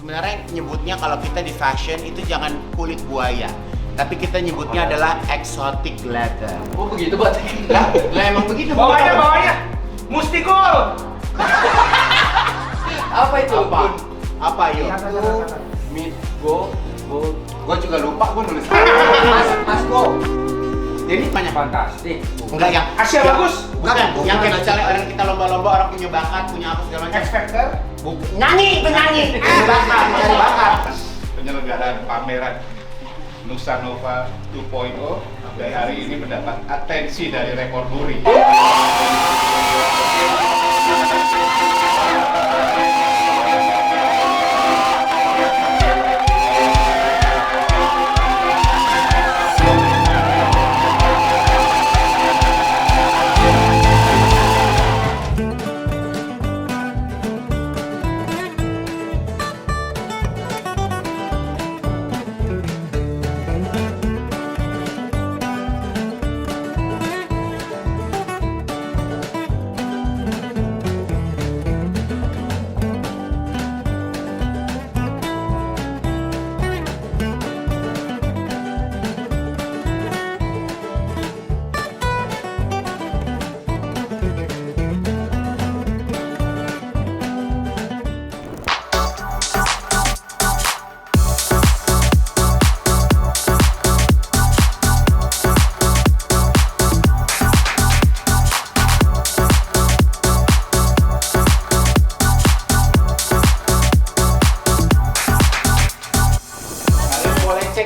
sebenarnya nyebutnya kalau kita di fashion itu jangan kulit buaya, tapi kita nyebutnya adalah exotic leather. Oh begitu Pak? Lah emang begitu. Bawahnya Mustikul. Apa itu? Apa yuk? Meet go. Gue juga lupa gue nulis. Mas go. Jadi banyak. Fantastik. Enggak yang Asia bagus. Bukan, yang kayak misalnya orang kita lomba-lomba, orang punya bakat, punya apa segala macam. X Factor. Nyanyi. Cari bakat. Penyelenggaraan pameran Nusa Nova 2.0 sampai hari ini mendapat atensi dari rekor muri.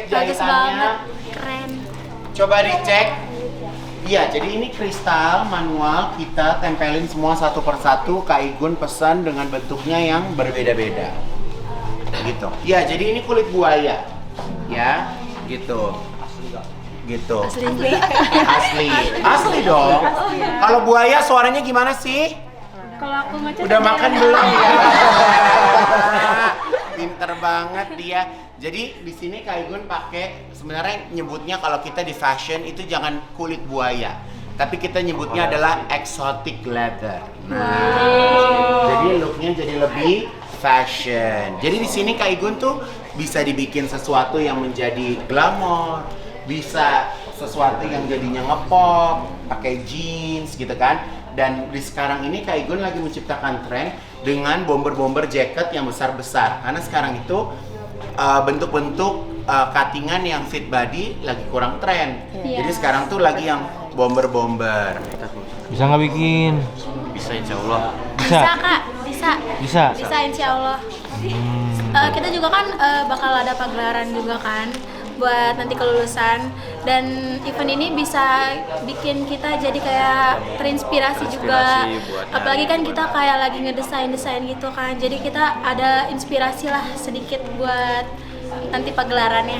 Bagus banget, keren. Coba dicek. Iya, jadi ini kristal manual kita tempelin semua satu persatu. Kak Igun pesan dengan bentuknya yang berbeda-beda. Gitu. Iya, jadi ini kulit buaya. Ya, gitu. Gitu. Asli dong. Kalau buaya suaranya gimana sih? Kalau aku ngechat Udah makan belum ya? Pinter banget dia. Jadi di sini Kak Igun pakai, sebenarnya nyebutnya kalau kita di fashion itu jangan kulit buaya, tapi kita nyebutnya adalah exotic leather. Nah, jadi looknya jadi lebih fashion. Jadi di sini Kak Igun tuh bisa dibikin sesuatu yang menjadi glamor, bisa sesuatu yang jadinya ngepop, pakai jeans gitu kan. Dan di sekarang ini Kak Igun lagi menciptakan tren dengan bomber-bomber jacket yang besar-besar. Karena sekarang itu bentuk-bentuk cuttingan yang fit body lagi kurang tren. Iya. Jadi sekarang tuh lagi yang bomber-bomber. Bisa nggak bikin? Bisa insya Allah. Bisa Kak, bisa. Bisa. Insya Allah. Kita juga kan bakal ada pagelaran juga kan buat nanti kelulusan, dan event ini bisa bikin kita jadi kayak terinspirasi juga. Apalagi kan kita kayak lagi ngedesain gitu kan, jadi kita ada inspirasi lah sedikit buat nanti pagelarannya.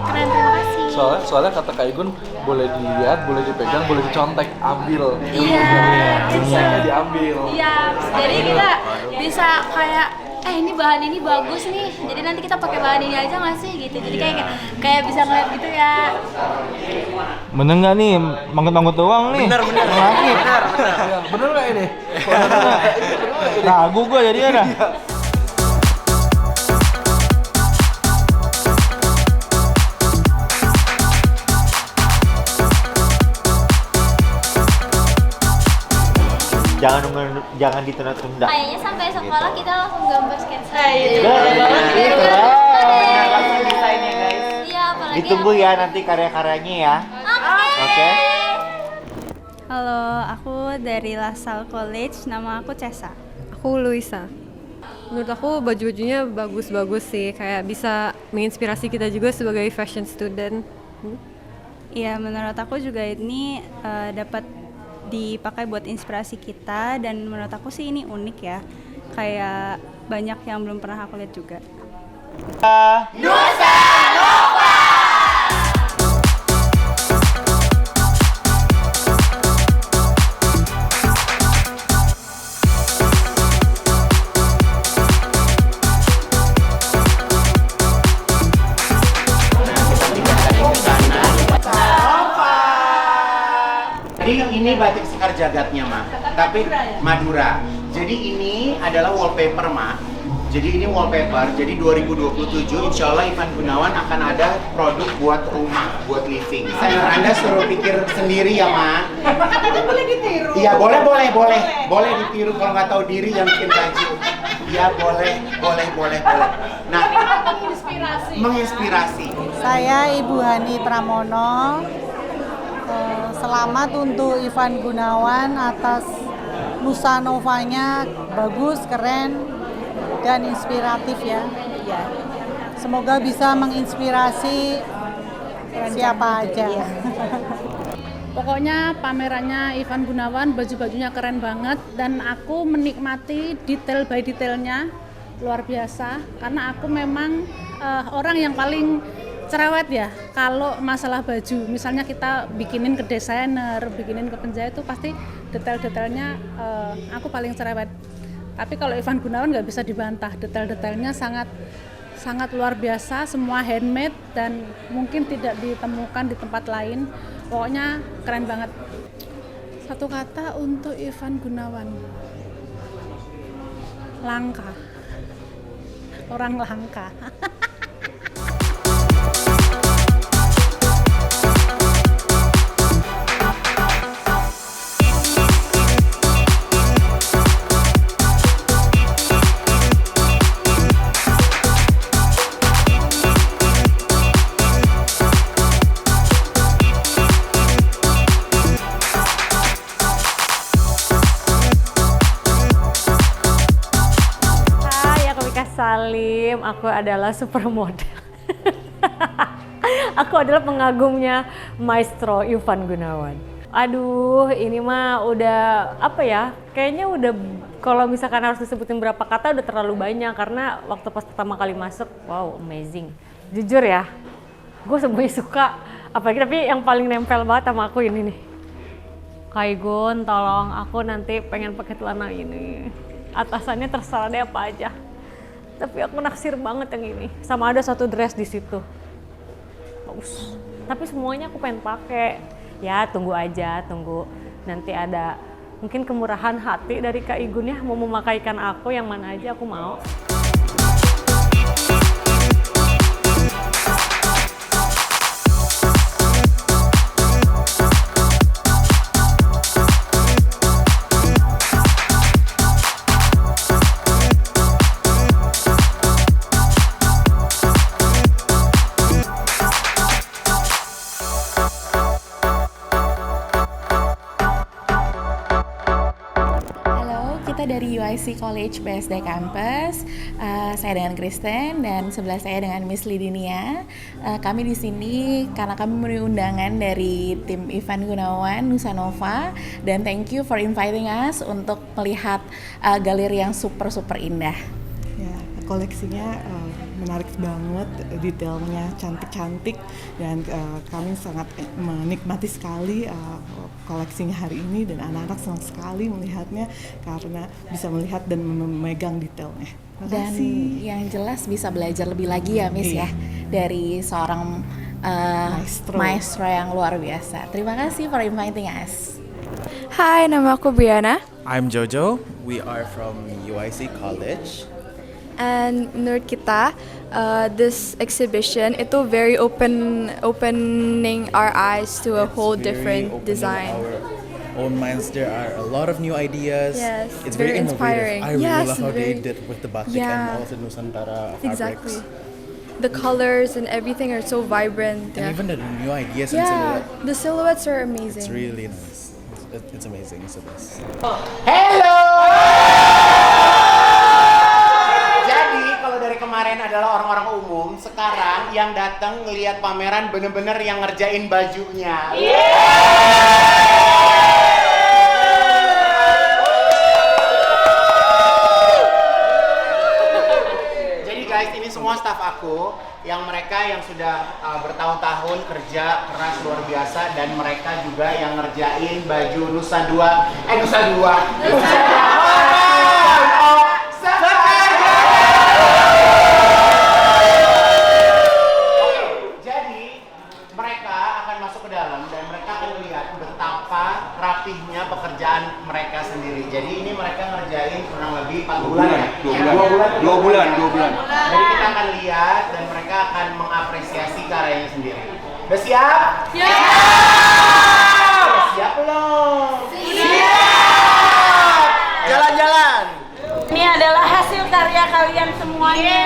Keren, terima kasih. Soalnya kata Kak Igun boleh dilihat, boleh dipegang, boleh dicontek, ambil. Iya, Bisa diambil. iya. Jadi kita bisa kayak ini bahan ini bagus nih, jadi nanti kita pakai bahan ini aja nggak sih gitu. Jadi kayak bisa ngeliat gitu ya. Bener nggak nih? Manggut-manggut doang nih. Bener. Bener nggak ini? Ragu gua jadinya dah. Jangan ditunda-tunda. Kayaknya sampai sekolah kita langsung gambar sketsa. Desainnya guys. Iya, apalagi Ditunggu ya nanti karya-karyanya ya. Oke. Halo, aku dari LaSalle College, nama aku Cesa. Aku Luisa. Menurut aku baju-bajunya bagus-bagus sih, kayak bisa menginspirasi kita juga sebagai fashion student. Iya, menurut aku juga ini dapat dipakai buat inspirasi kita, dan menurut aku sih ini unik ya. Kayak banyak yang belum pernah aku lihat juga. Nusa Nova. Jadi yang ini batik sekar jagatnya, Ma. Tapi Madura. Jadi ini adalah wallpaper, Ma. Jadi ini wallpaper, jadi 2027 insya Allah Ivan Gunawan akan ada produk buat rumah, buat living. Anda suruh pikir sendiri ya, Ma. Katanya boleh ditiru. Iya, boleh ditiru kalau nggak tahu diri yang bikin baju. Iya, boleh. Nah, menginspirasi. Saya Ibu Hani Pramono. Selamat untuk Ivan Gunawan atas Nusa Novanya, bagus, keren, dan inspiratif ya. Semoga bisa menginspirasi siapa aja. Pokoknya pamerannya Ivan Gunawan, baju-bajunya keren banget dan aku menikmati detail by detailnya luar biasa karena aku memang orang yang paling cerewet ya kalau masalah baju. Misalnya kita bikinin ke desainer, bikinin ke penjahit itu pasti detail-detailnya aku paling cerewet. Tapi kalau Ivan Gunawan nggak bisa dibantah, detail-detailnya sangat luar biasa, semua handmade dan mungkin tidak ditemukan di tempat lain. Pokoknya keren banget. Satu kata untuk Ivan Gunawan, langka. Orang langka. Salim, aku adalah supermodel. Aku adalah pengagumnya Maestro Ivan Gunawan. Aduh, ini mah udah apa ya? Kayaknya udah kalau misalkan harus disebutin berapa kata udah terlalu banyak karena waktu pas pertama kali masuk, wow, amazing. Jujur ya, gue semuanya suka. Apalagi tapi yang paling nempel banget sama aku ini nih. Kaigun, tolong aku nanti pengen pakai celana ini. Atasannya terserah deh apa aja. Tapi aku naksir banget yang ini. Sama ada satu dress di situ. Bagus. Tapi semuanya aku pengen pakai. Ya tunggu aja, tunggu nanti ada mungkin kemurahan hati dari Kak Igun ya mau memakaikan aku yang mana aja aku mau. Dari UIC College BSD Campus, saya dengan Kristen dan sebelah saya dengan Miss Lidinia. Kami di sini karena kami memenuhi undangan dari tim Ivan Gunawan Nusa Nova dan thank you for inviting us untuk melihat galeri yang super indah. Ya, koleksinya menarik banget, detailnya cantik-cantik dan kami sangat menikmati sekali koleksinya hari ini dan anak-anak senang sekali melihatnya karena bisa melihat dan memegang detailnya. Dan yang jelas bisa belajar lebih lagi ya Miss ya dari seorang maestro yang luar biasa. Terima kasih for inviting us. Hai, nama aku Brianna. I'm Jojo. We are from UIC College. And menurut kita, this exhibition itu very opening our eyes to a whole different design. Our own minds, there are a lot of new ideas. Yes, it's very inspiring. I really love how they did with the batik and also Nusantara fabrics. Exactly. The colors and everything are so vibrant. And even the new ideas and silhouette. The silhouettes are amazing. It's really nice. It's amazing. It's the best. Hello. Dari kemarin adalah orang-orang umum, sekarang yang datang ngelihat pameran bener-bener yang ngerjain bajunya. Jadi guys, ini semua staff aku yang mereka yang sudah bertahun-tahun kerja keras luar biasa dan mereka juga yang ngerjain baju Nusa Dua. Rapihnya pekerjaan mereka sendiri. Jadi ini mereka ngerjain kurang lebih 4 bulan ya? 2 bulan. Udah siap? Ya. Udah siap belum? Siap. Jalan-jalan. Ini adalah hasil karya kalian semuanya.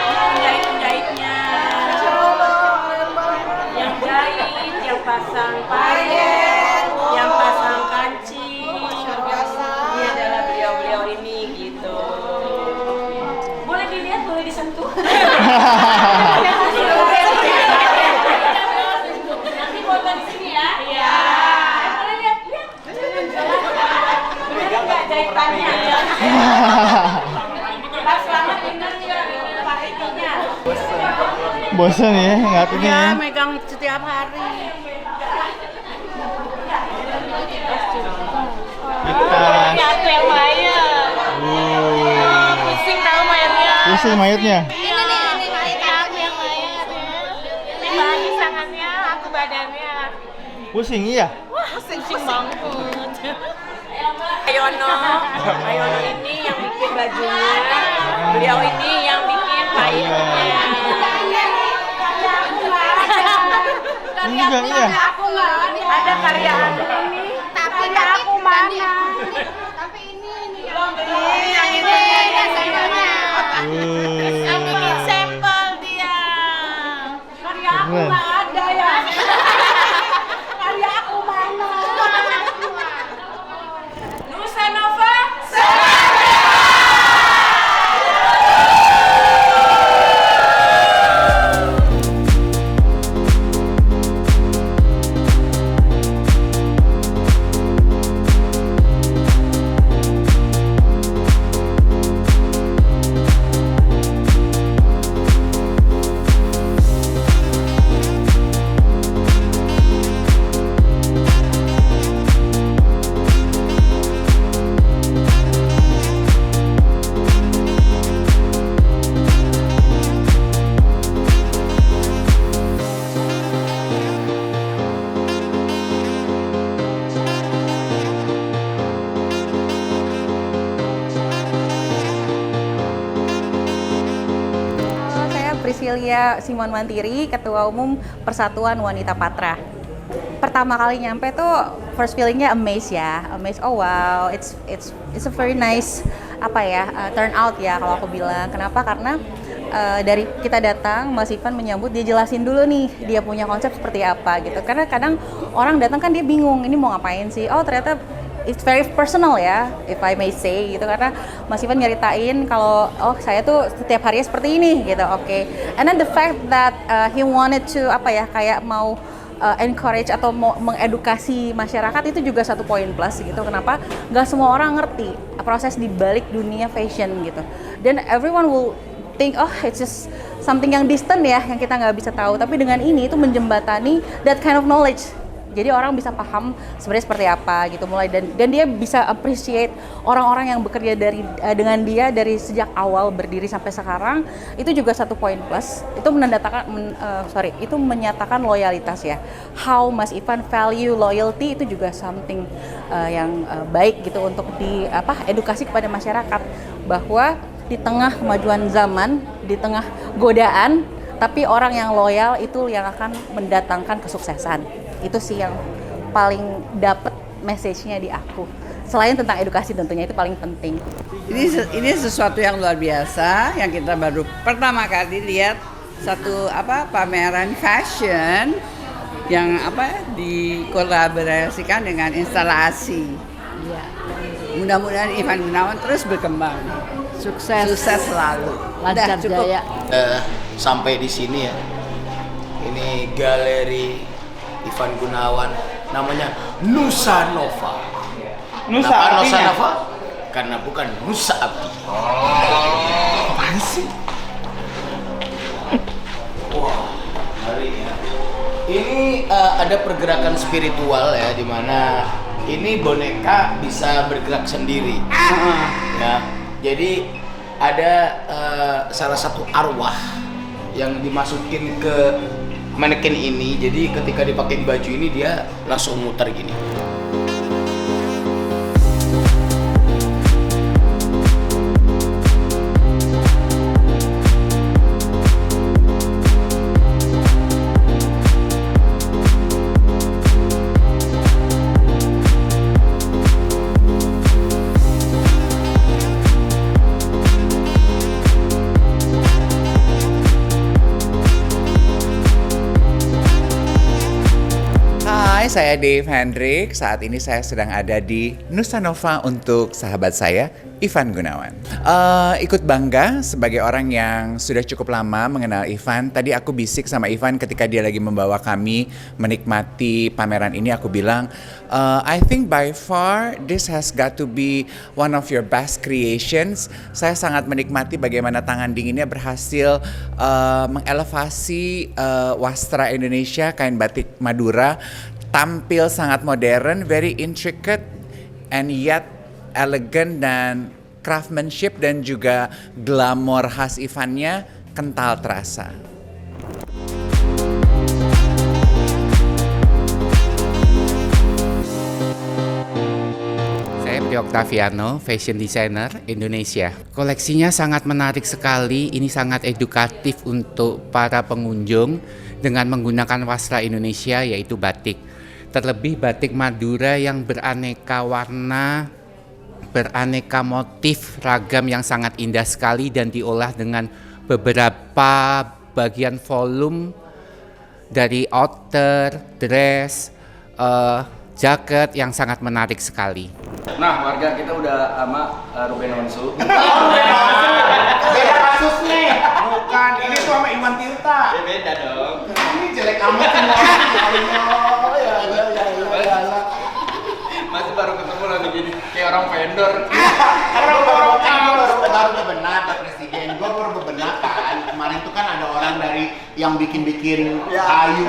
Penjahit-penjahitnya, yang jahit, yang pasang payet, yang pasang kancing. Ini adalah beliau-beliau ini gitu. Boleh dilihat, boleh disentuh. Nanti foto di sini ya. Iya. Boleh lihat. Bener nggak jahitannya? Pak Selamat bener nggak pakainya? Bosan ya ngeliatinnya ya. Megang setiap hari. Kita. Ya, aku yang mayat. Pusing tahu mayatnya. Pusing mayatnya. Ini mayat aku yang mayat. Ini bahan tangannya, aku badannya. Pusing iya. Wah, pusing banget. Ayono ini yang bikin bajunya. Beliau ini yang bikin payetnya. Ini juga iya. Aku nggak ada karya aku ini. Tapi aku mana? Tapi ini yang ini sampelnya. Yang bikin sampel dia. Karya aku nggak ada ya. Karya aku mana? Nusa Nova. Saya Priscilia Simon Mantiri, Ketua Umum Persatuan Wanita Patra. Pertama kali nyampe tuh first feelingnya amazed ya, amazed. Oh wow, it's a very nice turn out ya kalau aku bilang. Kenapa? Karena dari kita datang, Mas Ivan menyambut, dia jelasin dulu nih dia punya konsep seperti apa gitu. Karena kadang orang datang kan dia bingung, ini mau ngapain sih? Oh ternyata it's very personal ya, if I may say gitu, karena Mas Ivan nyeritain kalau saya tuh setiap harinya seperti ini gitu, oke. And then the fact that he wanted to kayak mau encourage atau mau mengedukasi masyarakat, itu juga satu poin plus gitu. Kenapa? Nggak semua orang ngerti proses di balik dunia fashion gitu. Dan everyone will think it's just something yang distant ya, yang kita nggak bisa tahu. Tapi dengan ini itu menjembatani that kind of knowledge. Jadi orang bisa paham sebenarnya seperti apa gitu, mulai dan dia bisa appreciate orang-orang yang bekerja dengan dia dari sejak awal berdiri sampai sekarang. Itu juga satu poin plus. Itu itu menyatakan loyalitas ya. How Mas Ivan value loyalty, itu juga something yang baik gitu untuk edukasi kepada masyarakat bahwa di tengah kemajuan zaman, di tengah godaan, tapi orang yang loyal itu yang akan mendatangkan kesuksesan. Itu sih yang paling dapet message-nya di aku. Selain tentang edukasi tentunya, itu paling penting. Ini sesuatu yang luar biasa yang kita baru pertama kali lihat, satu pameran fashion yang dikolaborasikan dengan instalasi. Ya. Mudah-mudahan Ivan Gunawan terus berkembang. Sukses selalu. Lancar jaya. Sampai di sini ya. Ini galeri Ivan Gunawan, namanya Nusa Nova. Nusa Nusa Nova? Karena bukan Nusa Abdi. Apaan sih? Wah, menarik ya. Ini ada pergerakan spiritual ya, di mana ini boneka bisa bergerak sendiri. Ya, jadi ada salah satu arwah yang dimasukin ke mannequin ini, jadi ketika dipakai baju ini dia langsung muter gini. saya Dave Hendrik. Saat ini saya sedang ada di Nusa Nova untuk sahabat saya, Ivan Gunawan. Ikut bangga sebagai orang yang sudah cukup lama mengenal Ivan. Tadi aku bisik sama Ivan ketika dia lagi membawa kami menikmati pameran ini. Aku bilang, I think by far this has got to be one of your best creations. Saya sangat menikmati bagaimana tangan dinginnya berhasil mengelevasi wastra Indonesia, kain batik Madura, tampil sangat modern, very intricate and yet elegan, dan craftsmanship dan juga glamor khas Ivannya kental terasa. Saya Pri Octaviano, fashion designer Indonesia. Koleksinya sangat menarik sekali, ini sangat edukatif untuk para pengunjung dengan menggunakan wastra Indonesia yaitu batik. Terlebih batik Madura yang beraneka warna, beraneka motif ragam yang sangat indah sekali dan diolah dengan beberapa bagian volume dari outer, dress, jaket yang sangat menarik sekali. Nah, warga kita udah sama Ruben Onsu. Beda kasus nih. Bukan, ini tuh sama Iwan Tirta. Ya beda dong. Ini jelek amat semua. Masih baru ketemu lagi gini, kayak orang vendor. Baru bebenah Pak Presiden. Gue baru bebenah kan. Kemarin tuh kan ada orang dari yang bikin-bikin kayu.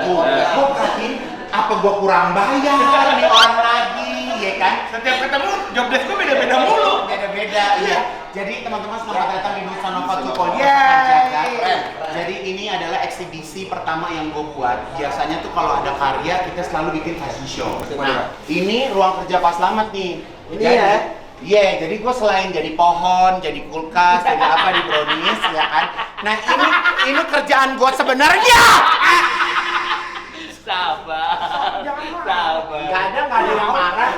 Gue perhatiin, apa gue kurang bayar nih orang lagi, ya kan? Setiap ketemu job desk gue beda-beda mulu. Beda-beda, iya. Jadi teman-teman selamat datang di Nusa Nova 2.0 Jakarta. Jadi ini adalah eksibisi pertama yang gue buat. Biasanya tuh kalau ada karya kita selalu bikin fashion show. Nah, ini ruang kerja Pak Slamet nih. Ini jadi, ya? Iya, jadi gue selain jadi pohon, jadi kulkas, jadi apa di brownies, ya kan? Nah ini kerjaan gue sebenarnya. Sabar. Gak ada yang marah,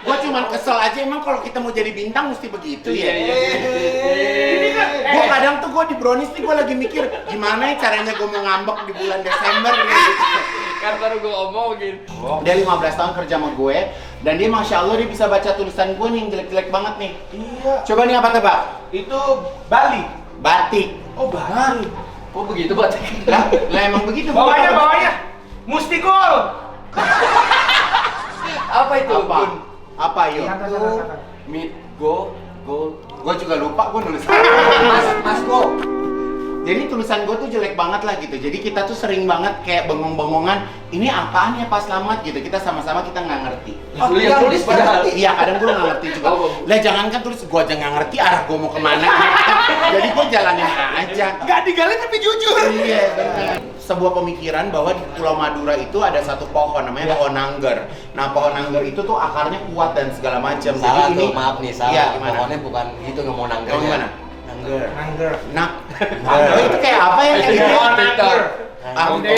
gue cuman kesel aja. Emang kalau kita mau jadi bintang mesti begitu ya? Ini kan, gue kadang tuh gue di brownies nih gue lagi mikir gimana ya caranya gue mau ngambek di bulan Desember gitu. Kan baru gue omongin. Dia 15 tahun kerja sama gue, dan dia Masya Allah dia bisa baca tulisan gue nih yang jelek-jelek banget nih. Iya. Coba nih apa tebak? Itu Bali. Batik. Oh Bali. Oh begitu batik? Lah emang begitu. Bawahnya Mustikol. Apa itu? Apa yuk? Meet go. Gue juga lupa gue nulis. Mas Go. Jadi tulisan gue tuh jelek banget lah gitu. Jadi kita tuh sering banget kayak bengong-bengongan. Ini apaan ya Pak Slamet gitu. Kita sama-sama kita nggak ngerti. Oh, yang tulis padahal. Iya, kadang gue nggak ngerti juga. Lah jangankan tulis, gue aja nggak ngerti arah gue mau kemana. Jadi gue jalanin aja. Nggak digali tapi jujur. Iya benar. Sebuah pemikiran bahwa di Pulau Madura itu ada satu pohon namanya pohon nangger. Nah pohon nangger itu tuh akarnya kuat dan segala macam. Salah jadi tuh, ini, maaf nih, salah. Iya, gimana? Pohonnya bukan gitu, nggak mau nanggernya. Oh, gimana? Nangger. Nah, itu kayak apa ya? Kayak gitu? Nangger. Oke.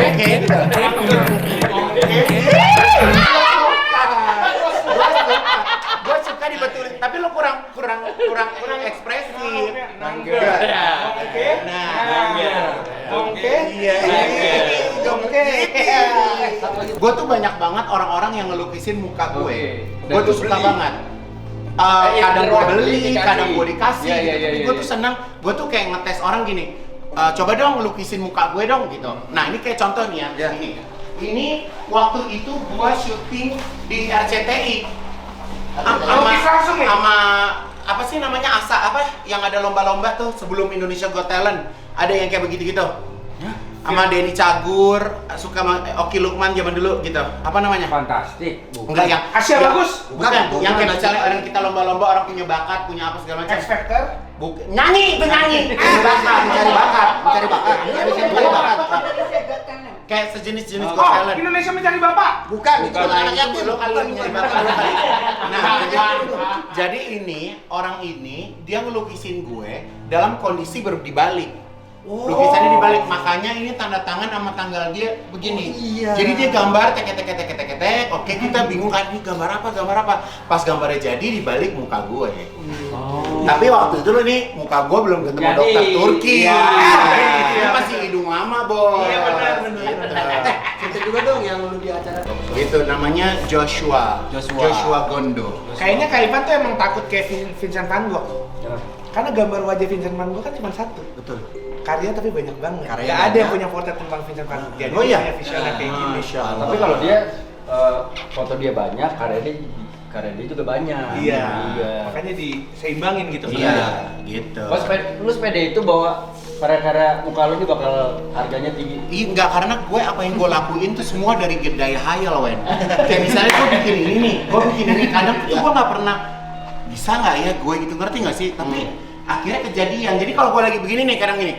Gue suka dibetulin, tapi lo kurang ekspresif. Nangger. Oke. Nah, nangger. Oke. Iya. Oke. Gue tuh banyak banget orang-orang yang ngelukisin muka gue. Gue tuh suka banget. Kadang gue beli, kadang gue dikasih gitu. Tapi gue tuh senang, gue tuh kayak ngetes orang gini. Coba dong lukisin muka gue dong gitu. Nah ini kayak contoh nih ya. Ini waktu itu gue syuting di RCTI. Sama apa sih namanya apa yang ada lomba-lomba tuh sebelum Indonesia Got Talent. Ada yang kayak begitu-gitu. Sama Denny Cagur, suka sama Oki Lukman zaman dulu gitu. Apa namanya? Fantastik. Enggak yang Asia Bagus. Bukan. Yang kayak misalnya orang kita lomba-lomba, orang punya bakat, punya apa segala macam. X Factor? Bukan. Nyanyi. Mencari bakat. Kayak sejenis Got Talent. Indonesia Mencari Bapak. Bukan. Anak yatim lo kali mencari bakat lo kali. Nah, jadi ini orang ini dia ngelukisin gue dalam kondisi dibalik. Lukisannya dibalik, makanya ini tanda tangan sama tanggal dia begini. Jadi dia gambar tek. Oke, kita bingung kan ini gambar apa? Pas gambarnya jadi dibalik muka gue. Tapi waktu itu lo nih muka gue belum ketemu dokter Turki. Ini masih hidung lama, Boy. Iya benar. Cerita juga dong yang lu di acara. Itu namanya Joshua Gondo. Kayaknya Kak Ivan tuh emang takut kayak Vincent van Gogh. Karena gambar wajah Vincent van Gogh kan cuma satu. Betul. Karya tapi banyak banget. Karya Gak ada banyak. yang punya portret tentang Vincent van Gogh. Dia Oh iya? punya visionnya kayak gini. Tapi kalau dia foto dia banyak, karya dia juga banyak. Iya. Makanya diseimbangin gitu. Iya, gitu. Lu sepeda itu bawa karya-karya muka lu ini bakal harganya tinggi. Iya, enggak, karena gue apa yang gue lakuin tuh semua dari daya hayal, Wen. Kayak misalnya gue bikin ini nih, kadang tuh gue nggak pernah bisa nggak ya gue gitu, ngerti nggak sih? Tapi akhirnya kejadian. Jadi kalau gue lagi begini nih, kadang gini.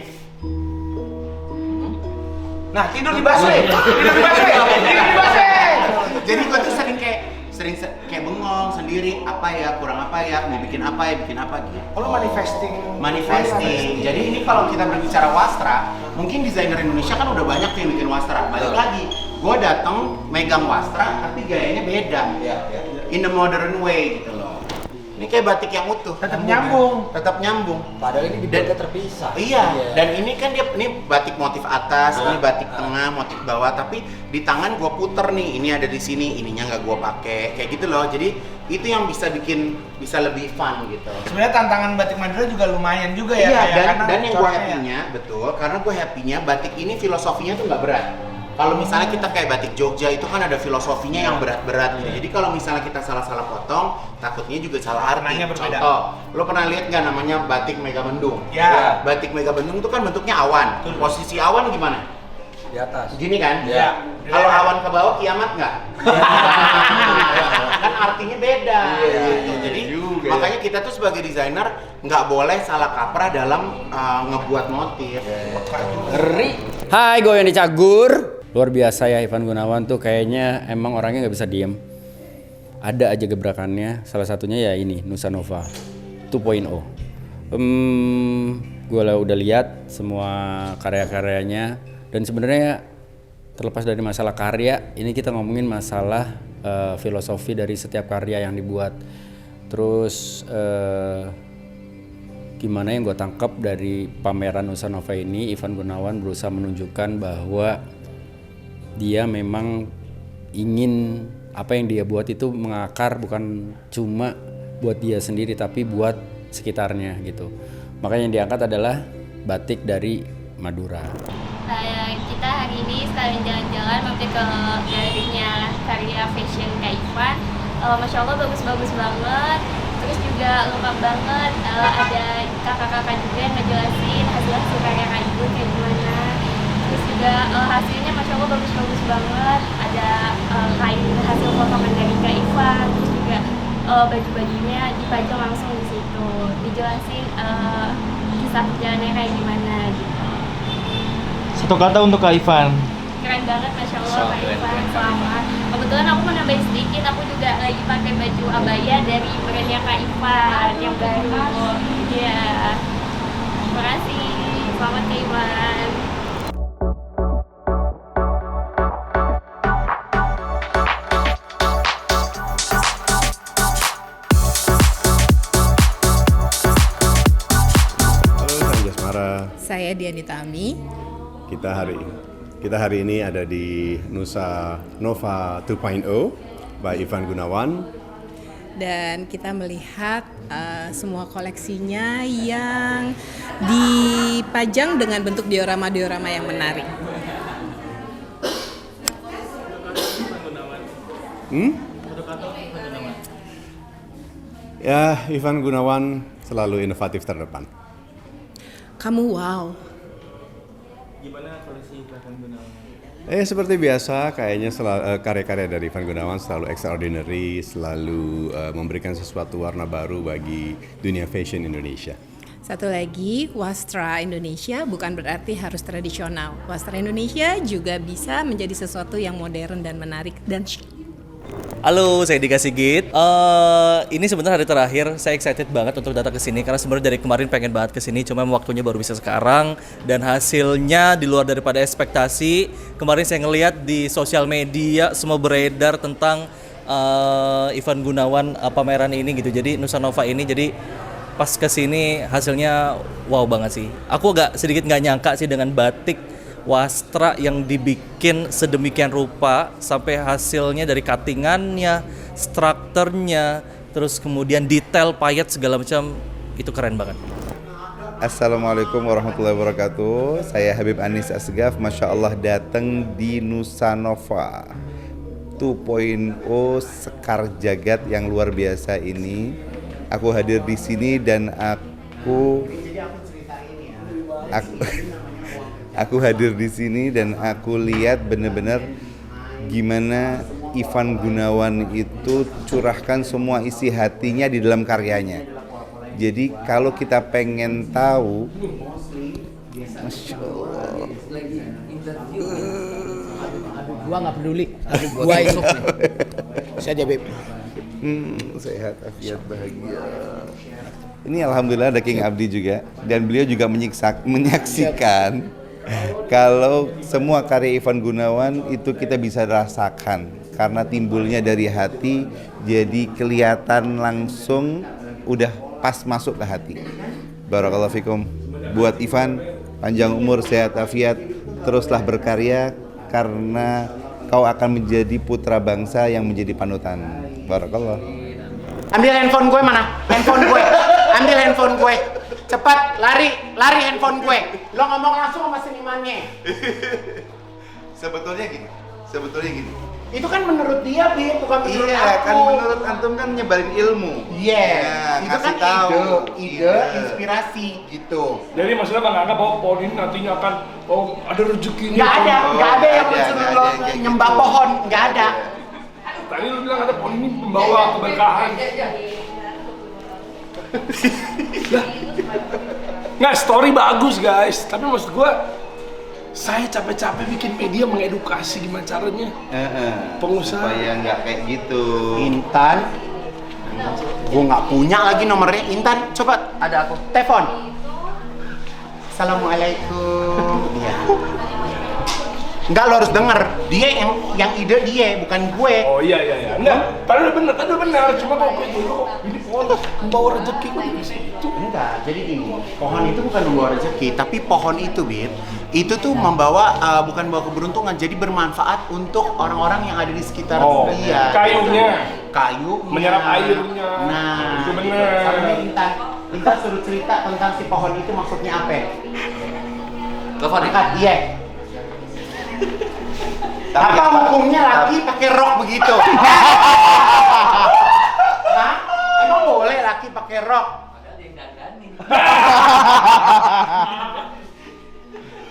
Nah, tidur di busway. Jadi gue tuh sering kayak bengong sendiri, apa ya, kurang apa ya, mau bikin apa gitu. Kalau manifesting. Jadi ini kalau kita berbicara wastra, mungkin desainer Indonesia kan udah banyak yang bikin wastra. Balik lagi, gue datang megang wastra tapi gayanya beda. In a modern way gitu loh. Ini kayak batik yang utuh. Tetap nyambung. Padahal ini dibuatnya terpisah. Iya. Dan ini kan ini batik motif atas, ini batik tengah, motif bawah. Tapi di tangan gue puter nih, ini ada di sini, ininya nggak gue pakai, kayak gitu loh. Jadi itu yang bisa lebih fun gitu. Sebenarnya tantangan batik Madura juga lumayan juga ya. Iya. Kayak, Dan yang gue happy-nya, betul. Karena gue happy-nya batik ini filosofinya tuh nggak berat. Kalau misalnya kita kayak batik Jogja itu kan ada filosofinya yang berat-berat gitu. Jadi kalau misalnya kita salah-salah potong, takutnya juga salah arti. Contoh, lo pernah lihat nggak namanya batik Megamendung? Ya. Batik Megamendung itu kan bentuknya awan. Posisi awan gimana? Di atas. Gini kan? Iya. Kalau awan ke bawah kiamat nggak? Kan artinya beda. Gitu. Jadi makanya kita tuh sebagai desainer nggak boleh salah kaprah dalam ngebuat motif. Ngeri. Hai, gue Yoni Cagur. Luar biasa ya Ivan Gunawan tuh kayaknya emang orangnya nggak bisa diem. Ada aja gebrakannya. Salah satunya ya ini Nusa Nova 2.0. Gue udah lihat semua karya-karyanya dan sebenarnya terlepas dari masalah karya, ini kita ngomongin masalah filosofi dari setiap karya yang dibuat. Terus gimana yang gue tangkap dari pameran Nusa Nova ini, Ivan Gunawan berusaha menunjukkan bahwa dia memang ingin apa yang dia buat itu mengakar bukan cuma buat dia sendiri tapi buat sekitarnya gitu. Makanya yang diangkat adalah batik dari Madura. Kita hari ini sekalian jalan-jalan mampir ke galerinya karya fashion Kak Ivan. Masya Allah bagus-bagus banget. Terus juga lengkap banget. Ada kakak-kakak juga yang ngejelasin hasil karya Kak Ibu kayak gimana. Terus juga hasilnya Masya Allah bagus-bagus banget. Ada kain hasil potongan dari Kak Ivan. Terus juga baju-bajunya dipajang langsung di situ. Dijelasin kisah perjalanannya kayak gimana gitu. Satu kata untuk Kak Ivan. Keren banget, Masya Allah Kak Ivan, selamat. Kebetulan aku mau nambahin sedikit, aku juga lagi pakai baju abaya dari brandnya Kak Ivan yang baru. Iya. Terima kasih, selamat Kak Ivan. Halo, saya Jasmara. Saya Diani Tami. Kita hari ini ada di Nusa Nova 2.0 by Ivan Gunawan. Dan kita melihat semua koleksinya yang dipajang dengan bentuk diorama-diorama yang menarik. Ya, Ivan Gunawan selalu inovatif terdepan. Kamu wow. Gimana koleksi Ivan Gunawan? Seperti biasa, kayaknya karya-karya dari Ivan Gunawan selalu extraordinary, selalu memberikan sesuatu warna baru bagi dunia fashion Indonesia. Satu lagi, wastra Indonesia bukan berarti harus tradisional. Wastra Indonesia juga bisa menjadi sesuatu yang modern dan menarik dan Halo, saya Dika Sigit. Ini sebenarnya hari terakhir, saya excited banget untuk datang ke sini karena sebenarnya dari kemarin pengen banget ke sini, cuma waktunya baru bisa sekarang dan hasilnya di luar daripada ekspektasi. Kemarin saya ngelihat di sosial media semua beredar tentang Ivan Gunawan pameran ini gitu. Jadi Nusa Nova ini, jadi pas ke sini hasilnya wow banget sih. Aku agak sedikit nggak nyangka sih dengan batik wastra yang dibikin sedemikian rupa sampai hasilnya dari cuttingannya, strukturnya, terus kemudian detail payet segala macam, itu keren banget. Assalamualaikum warahmatullahi wabarakatuh. Saya Habib Anis Asgaf, Masya Allah datang di Nusanova 2.0 Sekar Jagat yang luar biasa ini. Aku hadir di sini dan aku hadir di sini dan aku lihat benar-benar gimana Ivan Gunawan itu curahkan semua isi hatinya di dalam karyanya. Jadi kalau kita pengen tahu, Masya Allah. Gua nggak peduli, gua ikut nih. Saya aja Beb. Sehat, afiat, bahagia. Ini alhamdulillah ada King Abdi juga, dan beliau juga menyaksikan kalau semua karya Ivan Gunawan itu kita bisa rasakan karena timbulnya dari hati, jadi kelihatan langsung udah pas masuk ke hati. Barakallahu fikum. Buat Ivan, panjang umur, sehat afiat, teruslah berkarya karena kau akan menjadi putra bangsa yang menjadi panutan. Barakallah. Ambil handphone gue mana? Handphone gue. Ambil handphone gue. Cepat, lari handphone gue. Lo ngomong langsung sama senimannya. Sebetulnya gini. Itu kan menurut dia, Bi, bukan menurut aku. Iya, kan menurut antum kan nyebarin ilmu. Iya, itu kan tahu. ide, inspirasi gitu. Jadi maksudnya menganggap bahwa pohon ini nantinya akan ada rezekinya. Nggak ada yang mensuruh lo nyembah pohon, nggak ada. Tadi lu bilang ada pohon ini membawa keberkahan. Nggak, story bagus guys, tapi maksud gua saya capek-capek bikin media mengedukasi gimana caranya pengusaha supaya nggak kayak gitu. Intan, gue nggak punya lagi nomornya. Intan, coba ada aku telepon. Assalamualaikum. Iya. Enggak, lo harus denger. Dia yang ide dia, bukan gue. Oh iya. Enggak, tadi udah benar. Cuma kok ini pohon membawa rezeki kok di situ. Enggak, jadi gini, pohon itu bukan membawa rezeki, tapi pohon itu, Bib, itu tuh membawa bukan membawa keberuntungan, jadi bermanfaat untuk orang-orang yang ada di sekitar dia. Kayunya, menyerap airnya. Nah, itu benar. Sampai Intan suruh cerita tentang si pohon itu maksudnya apa? Telepon angkat dia. Apa hukumnya laki pakai rok begitu? Hah? Emang boleh laki pakai rok?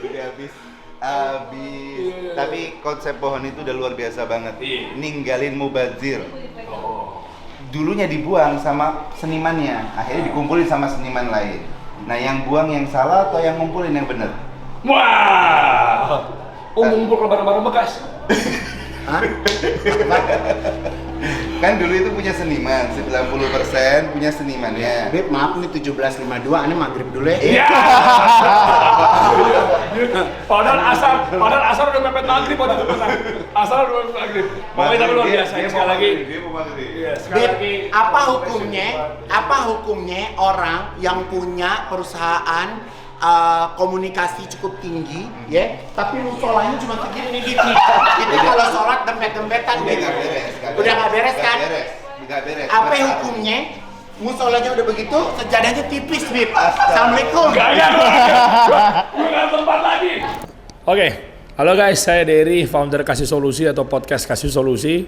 Udah habis. Tapi konsep pohon itu udah luar biasa banget. Ninggalin mubazir. Dulunya dibuang sama senimannya, akhirnya dikumpulin sama seniman lain. Nah, yang buang yang salah atau yang ngumpulin yang benar? Wah. Ngumpul barang-barang bekas. Hah? Kan dulu itu punya seniman, 90% punya senimannya. Beb, maaf nih 17.52, ini maghrib dulu ya. Iya. Padahal asar udah mepet maghrib waktu itu. Asar udah mepet maghrib. Pokoknya tapi luar biasa ya, sekali lagi. Beb, apa hukumnya orang yang punya perusahaan komunikasi cukup tinggi, ya, tapi musolanya cuma segini dikit. Itu kalau sholat dempet-dempetan gitu. Udah nggak beres kan? Nggak beres. Apa hukumnya? Musolanya udah begitu, sejadahnya tipis, Bib. Assalamualaikum. Gue nggak tempat lagi. Oke, halo guys, saya Dery, founder Kasih Solusi atau podcast Kasih Solusi.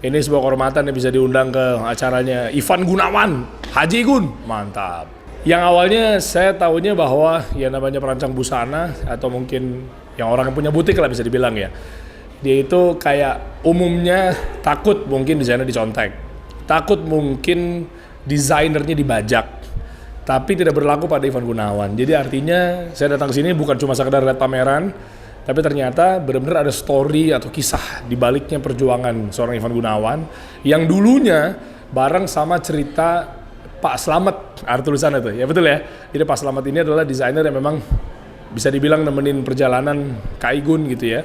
Ini sebuah kehormatan yang bisa diundang ke acaranya Ivan Gunawan, Haji Gun, mantap. Yang awalnya saya tahunya bahwa ya namanya perancang busana atau mungkin yang orang yang punya butik lah bisa dibilang ya. Dia itu kayak umumnya takut mungkin desainer dicontek. Takut mungkin desainernya dibajak. Tapi tidak berlaku pada Ivan Gunawan. Jadi artinya saya datang ke sini bukan cuma sekedar lihat pameran, tapi ternyata benar-benar ada story atau kisah di baliknya perjuangan seorang Ivan Gunawan yang dulunya bareng sama cerita Pak Slamet, arti tulisannya tuh, ya betul ya. Jadi Pak Slamet ini adalah desainer yang memang bisa dibilang nemenin perjalanan Kaigun gitu ya.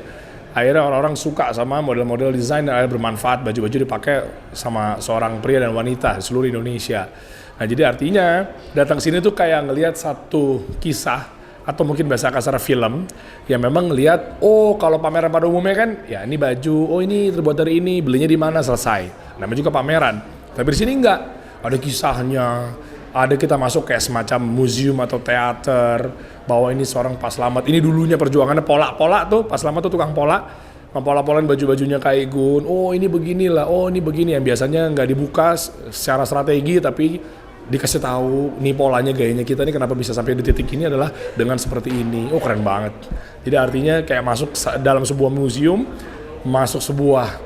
Akhirnya orang-orang suka sama model-model desain yang bermanfaat, baju-baju dipakai sama seorang pria dan wanita di seluruh Indonesia. Nah jadi artinya datang sini tuh kayak ngelihat satu kisah atau mungkin bahasa kasar film yang memang lihat, oh kalau pameran pada umumnya kan ya ini baju, oh ini terbuat dari ini, belinya di mana, selesai. Namanya juga pameran. Tapi di sini enggak, ada kisahnya, ada kita masuk kayak semacam museum atau teater, bahwa ini seorang Pak Slamet, ini dulunya perjuangannya pola tuh, Pak Slamet tuh tukang pola, mempola-polain baju-bajunya Kak Igun, oh ini beginilah, oh ini begini, yang biasanya nggak dibuka secara strategi tapi dikasih tahu nih polanya, gayanya kita nih kenapa bisa sampai di titik ini adalah dengan seperti ini. Oh keren banget. Jadi artinya kayak masuk dalam sebuah museum, masuk sebuah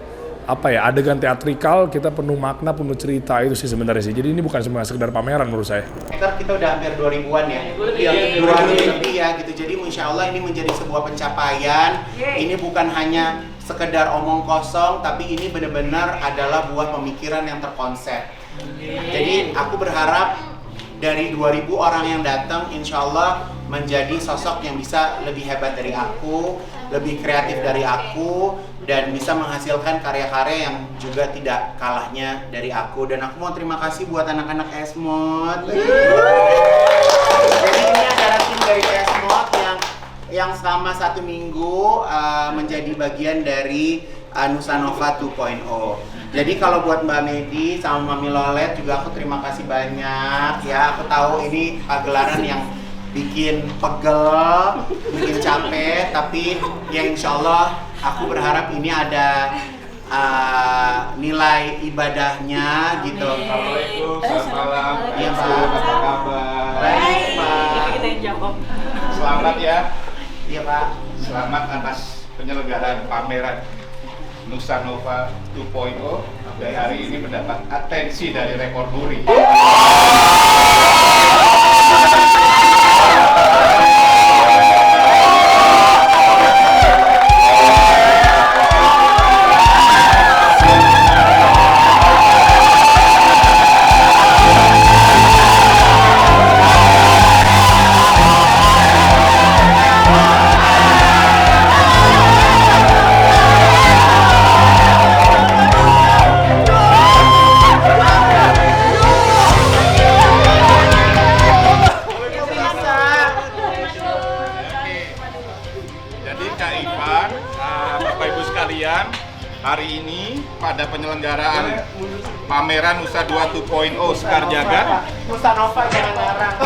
adegan teatrikal, kita penuh makna, penuh cerita, itu sih sebenarnya sih. Jadi ini bukan cuma sekedar pameran menurut saya. Kita udah hampir 2000-an ya. 2000 lebih ya gitu. Jadi insya Allah ini menjadi sebuah pencapaian. Ini bukan hanya sekedar omong kosong, tapi ini benar-benar adalah buah pemikiran yang terkonsep. Jadi aku berharap dari 2000 orang yang datang, insya Allah menjadi sosok yang bisa lebih hebat dari aku, lebih kreatif dari aku, dan bisa menghasilkan karya-karya yang juga tidak kalahnya dari aku. Dan aku mau terima kasih buat anak-anak Esmod. Jadi ini adalah tim dari Esmod yang selama 1 minggu menjadi bagian dari Nusanova 2.0. Jadi kalau buat Mbak Medi sama Mami Lolet juga aku terima kasih banyak ya. Aku tahu ini pagelaran yang bikin pegel, bikin capek, tapi ya insya Allah aku berharap ini ada nilai ibadahnya gitu. Assalamualaikum, selamat malam. Iya Pak, apa kabar? Baik Pak. Kita yang jawab. Selamat ya. Iya Pak. Selamat atas penyelenggaraan pameran Nusanova 2.0 dan hari ini mendapat atensi dari Rekor Muri. Hari ini pada penyelenggaraan pameran Nusa 2.0 Sekar Jagad. Nusanova jangan larang.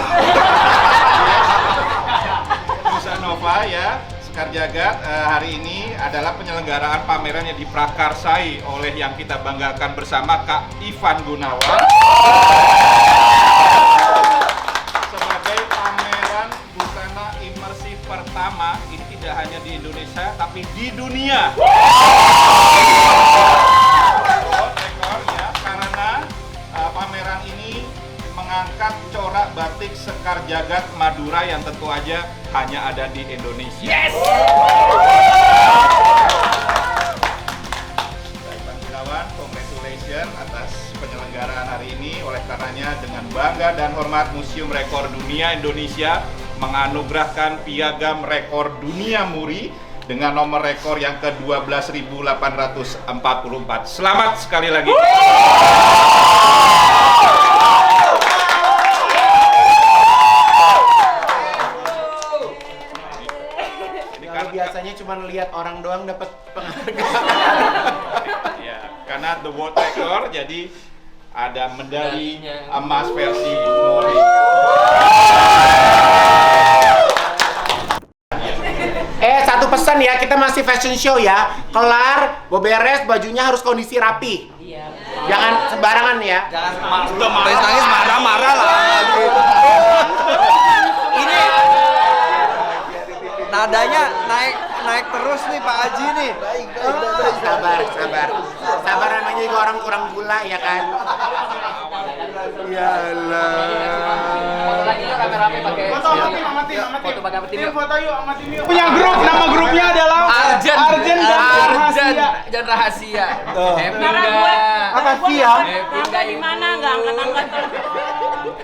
Nusanova ya, Sekar Jagad hari ini adalah penyelenggaraan pameran yang diprakarsai oleh yang kita banggakan bersama Kak Ivan Gunawan. Sebagai pameran busana imersif pertama, ini tidak hanya di Indonesia tapi di dunia. Rekor ya, karena pameran ini mengangkat corak batik Sekar Jagad Madura yang tentu aja hanya ada di Indonesia. Yes! Baik Bang Gunawan, congratulations atas penyelenggaraan hari ini. Oleh karenanya dengan bangga dan hormat Museum Rekor Dunia Indonesia menganugerahkan piagam rekor dunia Muri dengan nomor rekor yang ke-12.844. Selamat sekali lagi. Kalau biasanya cuma lihat orang doang dapat penghargaan. Ya, karena the world record, jadi ada medali emas versi Muri. Satu pesan ya, kita masih fashion show ya. Kelar, beres, bajunya harus kondisi rapi. Jangan sembarangan ya. Jangan nangis marah-marah lah. Ini nadanya naik terus nih Pak Haji nih. Sabar namanya juga orang kurang gula ya kan. Ya Allah. Foto lagi yuk rame-rame pakai. Foto pakai tim. Foto yuk sama tim yuk. Punya grup, nama grupnya adalah Arjen dan Rahasia. Happy enggak? Rahasia. Enggak di mana? Enggak angkat-angkat.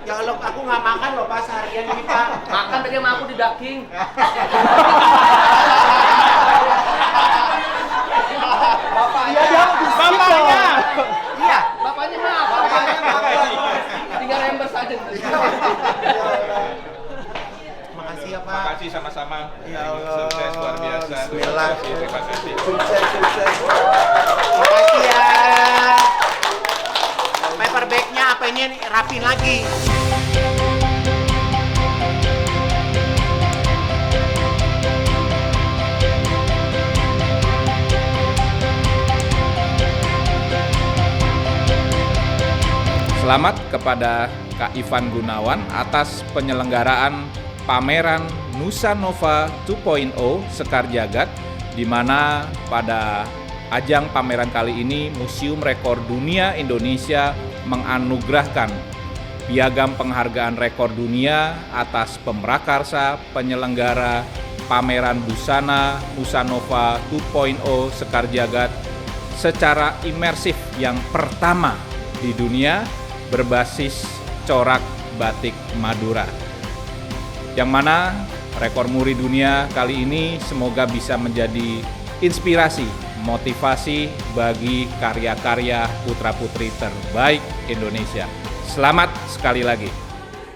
Ya kalau aku nggak makan loh Pak seharian ini Pak. Makan tadi sama aku di daging. Bapaknya. Iya. Bapaknya makan. Tinggal reimburse aja. Makasih ya Pak. bawahnya nih, rapin lagi. Selamat kepada Kak Ivan Gunawan atas penyelenggaraan pameran Nusa Nova 2.0 Sekar Jagad, di mana pada ajang pameran kali ini Museum Rekor Dunia Indonesia menganugerahkan piagam penghargaan rekor dunia atas pemrakarsa penyelenggara pameran busana Nusa Nova 2.0 Sekar Jagad secara imersif yang pertama di dunia berbasis corak batik Madura. Yang mana rekor muri dunia kali ini semoga bisa menjadi inspirasi, motivasi bagi karya-karya putra-putri terbaik Indonesia. Selamat sekali lagi.